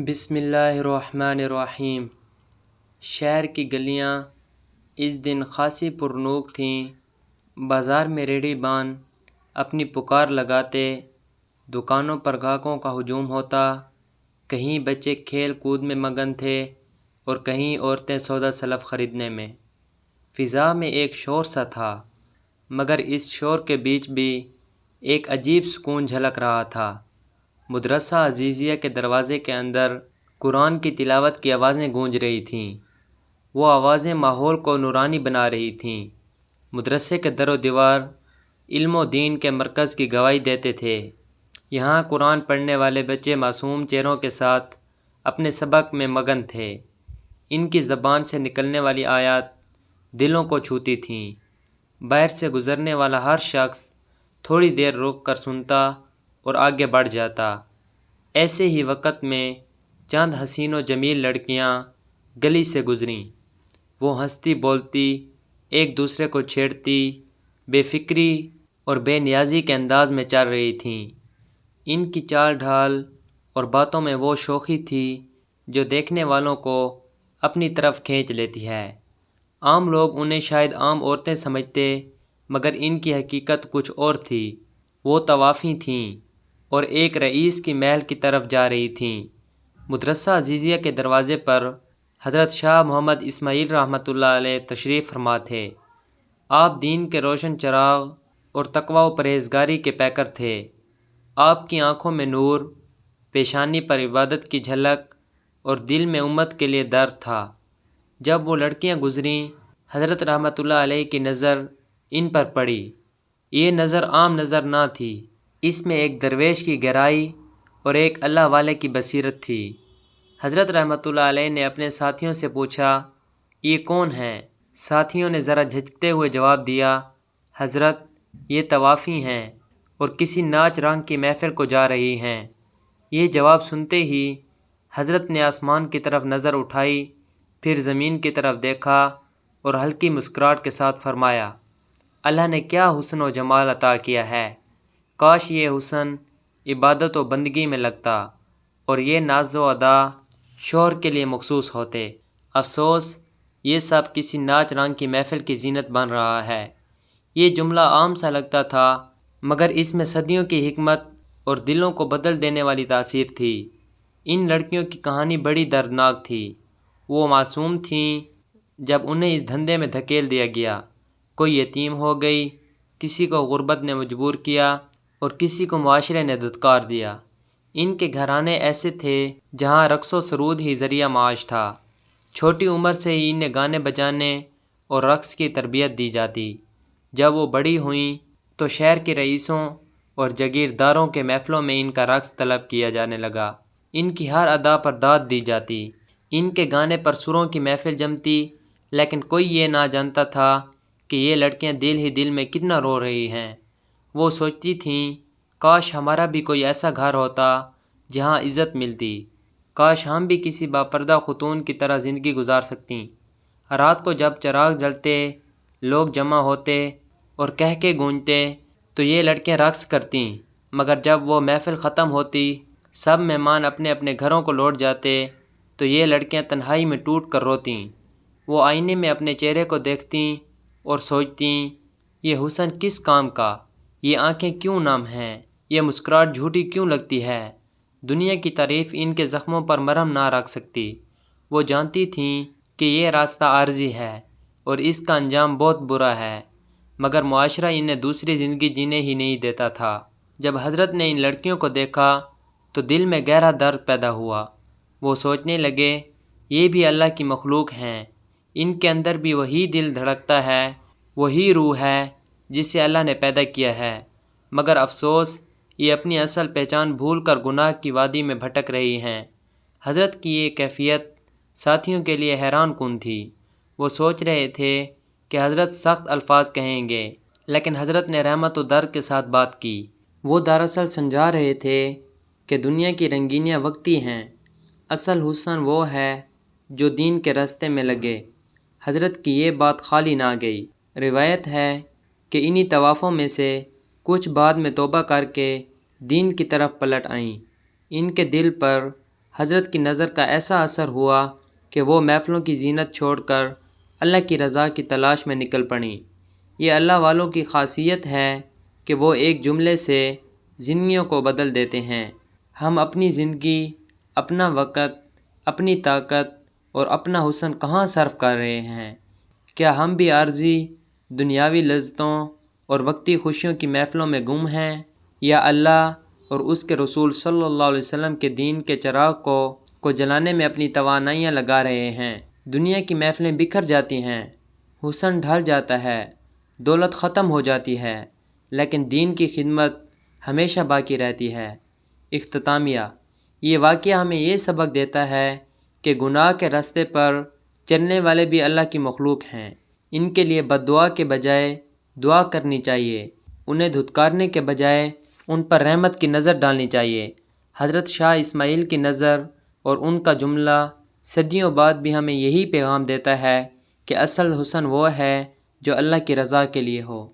بسم اللہ الرحمن الرحیم۔ شہر کی گلیاں اس دن خاصی پرنور تھیں۔ بازار میں ریڑھی بان اپنی پکار لگاتے، دکانوں پر گاہکوں کا ہجوم ہوتا، کہیں بچے کھیل کود میں مگن تھے اور کہیں عورتیں سودا سلف خریدنے میں۔ فضا میں ایک شور سا تھا، مگر اس شور کے بیچ بھی ایک عجیب سکون جھلک رہا تھا۔ مدرسہ عزیزیہ کے دروازے کے اندر قرآن کی تلاوت کی آوازیں گونج رہی تھیں۔ وہ آوازیں ماحول کو نورانی بنا رہی تھیں۔ مدرسے کے در و دیوار علم و دین کے مرکز کی گواہی دیتے تھے۔ یہاں قرآن پڑھنے والے بچے معصوم چہروں کے ساتھ اپنے سبق میں مگن تھے۔ ان کی زبان سے نکلنے والی آیات دلوں کو چھوتی تھیں۔ باہر سے گزرنے والا ہر شخص تھوڑی دیر رک کر سنتا اور آگے بڑھ جاتا۔ ایسے ہی وقت میں چند حسین و جمیل لڑکیاں گلی سے گزریں۔ وہ ہنستی بولتی، ایک دوسرے کو چھیڑتی، بے فکری اور بے نیازی کے انداز میں چل رہی تھیں۔ ان کی چال ڈھال اور باتوں میں وہ شوخی تھی جو دیکھنے والوں کو اپنی طرف کھینچ لیتی ہے۔ عام لوگ انہیں شاید عام عورتیں سمجھتے، مگر ان کی حقیقت کچھ اور تھی۔ وہ طوافی تھیں اور ایک رئیس کی محل کی طرف جا رہی تھیں۔ مدرسہ عزیزیہ کے دروازے پر حضرت شاہ محمد اسماعیل رحمۃ اللہ علیہ تشریف فرما تھے۔ آپ دین کے روشن چراغ اور تقویٰ و پرہیزگاری کے پیکر تھے۔ آپ کی آنکھوں میں نور، پیشانی پر عبادت کی جھلک اور دل میں امت کے لیے درد تھا۔ جب وہ لڑکیاں گزریں، حضرت رحمۃ اللہ علیہ کی نظر ان پر پڑی۔ یہ نظر عام نظر نہ تھی، اس میں ایک درویش کی گہرائی اور ایک اللہ والے کی بصیرت تھی۔ حضرت رحمۃ اللہ علیہ نے اپنے ساتھیوں سے پوچھا، یہ کون ہیں؟ ساتھیوں نے ذرا جھجکتے ہوئے جواب دیا، حضرت یہ طوافی ہیں اور کسی ناچ رنگ کی محفل کو جا رہی ہیں۔ یہ جواب سنتے ہی حضرت نے آسمان کی طرف نظر اٹھائی، پھر زمین کی طرف دیکھا اور ہلکی مسکراہٹ کے ساتھ فرمایا، اللہ نے کیا حسن و جمال عطا کیا ہے، کاش یہ حسن عبادت و بندگی میں لگتا اور یہ ناز و ادا شوہر کے لیے مخصوص ہوتے۔ افسوس یہ سب کسی ناچ رنگ کی محفل کی زینت بن رہا ہے۔ یہ جملہ عام سا لگتا تھا، مگر اس میں صدیوں کی حکمت اور دلوں کو بدل دینے والی تاثیر تھی۔ ان لڑکیوں کی کہانی بڑی دردناک تھی۔ وہ معصوم تھیں جب انہیں اس دھندے میں دھکیل دیا گیا۔ کوئی یتیم ہو گئی، کسی کو غربت نے مجبور کیا اور کسی کو معاشرے نے دھتکار دیا۔ ان کے گھرانے ایسے تھے جہاں رقص و سرود ہی ذریعہ معاش تھا۔ چھوٹی عمر سے ہی انہیں گانے بجانے اور رقص کی تربیت دی جاتی۔ جب وہ بڑی ہوئیں تو شہر کے رئیسوں اور جاگیرداروں کے محفلوں میں ان کا رقص طلب کیا جانے لگا۔ ان کی ہر ادا پر داد دی جاتی۔ ان کے گانے پر سروں کی محفل جمتی، لیکن کوئی یہ نہ جانتا تھا کہ یہ لڑکیاں دل ہی دل میں کتنا رو رہی ہیں۔ وہ سوچتی تھیں، کاش ہمارا بھی کوئی ایسا گھر ہوتا جہاں عزت ملتی، کاش ہم بھی کسی باپردہ خاتون کی طرح زندگی گزار سکتیں۔ رات کو جب چراغ جلتے، لوگ جمع ہوتے اور کہکے گونجتے تو یہ لڑکیاں رقص کرتیں، مگر جب وہ محفل ختم ہوتی، سب مہمان اپنے اپنے گھروں کو لوٹ جاتے تو یہ لڑکیاں تنہائی میں ٹوٹ کر روتیں۔ وہ آئینے میں اپنے چہرے کو دیکھتیں اور سوچتیں، یہ حسن کس کام کا، یہ آنکھیں کیوں نم ہیں، یہ مسکراہٹ جھوٹی کیوں لگتی ہے۔ دنیا کی تعریف ان کے زخموں پر مرہم نہ رکھ سکتی۔ وہ جانتی تھیں کہ یہ راستہ عارضی ہے اور اس کا انجام بہت برا ہے، مگر معاشرہ انہیں دوسری زندگی جینے ہی نہیں دیتا تھا۔ جب حضرت نے ان لڑکیوں کو دیکھا تو دل میں گہرا درد پیدا ہوا۔ وہ سوچنے لگے، یہ بھی اللہ کی مخلوق ہیں، ان کے اندر بھی وہی دل دھڑکتا ہے، وہی روح ہے جسے اللہ نے پیدا کیا ہے، مگر افسوس یہ اپنی اصل پہچان بھول کر گناہ کی وادی میں بھٹک رہی ہیں۔ حضرت کی یہ کیفیت ساتھیوں کے لیے حیران کن تھی۔ وہ سوچ رہے تھے کہ حضرت سخت الفاظ کہیں گے، لیکن حضرت نے رحمت و درد کے ساتھ بات کی۔ وہ دراصل سمجھا رہے تھے کہ دنیا کی رنگینیاں وقتی ہیں، اصل حسن وہ ہے جو دین کے راستے میں لگے۔ حضرت کی یہ بات خالی نہ گئی۔ روایت ہے کہ انہی طوافوں میں سے کچھ بعد میں توبہ کر کے دین کی طرف پلٹ آئیں۔ ان کے دل پر حضرت کی نظر کا ایسا اثر ہوا کہ وہ محفلوں کی زینت چھوڑ کر اللہ کی رضا کی تلاش میں نکل پڑیں۔ یہ اللہ والوں کی خاصیت ہے کہ وہ ایک جملے سے زندگیوں کو بدل دیتے ہیں۔ ہم اپنی زندگی، اپنا وقت، اپنی طاقت اور اپنا حسن کہاں صرف کر رہے ہیں؟ کیا ہم بھی عارضی دنیاوی لذتوں اور وقتی خوشیوں کی محفلوں میں گم ہیں، یا اللہ اور اس کے رسول صلی اللہ علیہ وسلم کے دین کے چراغ کو جلانے میں اپنی توانائیاں لگا رہے ہیں؟ دنیا کی محفلیں بکھر جاتی ہیں، حسن ڈھل جاتا ہے، دولت ختم ہو جاتی ہے، لیکن دین کی خدمت ہمیشہ باقی رہتی ہے۔ اختتامیہ، یہ واقعہ ہمیں یہ سبق دیتا ہے کہ گناہ کے راستے پر چلنے والے بھی اللہ کی مخلوق ہیں۔ ان کے لیے بد دعا کے بجائے دعا کرنی چاہیے، انہیں دھتکارنے کے بجائے ان پر رحمت کی نظر ڈالنی چاہیے۔ حضرت شاہ اسماعیل کی نظر اور ان کا جملہ صدیوں بعد بھی ہمیں یہی پیغام دیتا ہے کہ اصل حسن وہ ہے جو اللہ کی رضا کے لیے ہو۔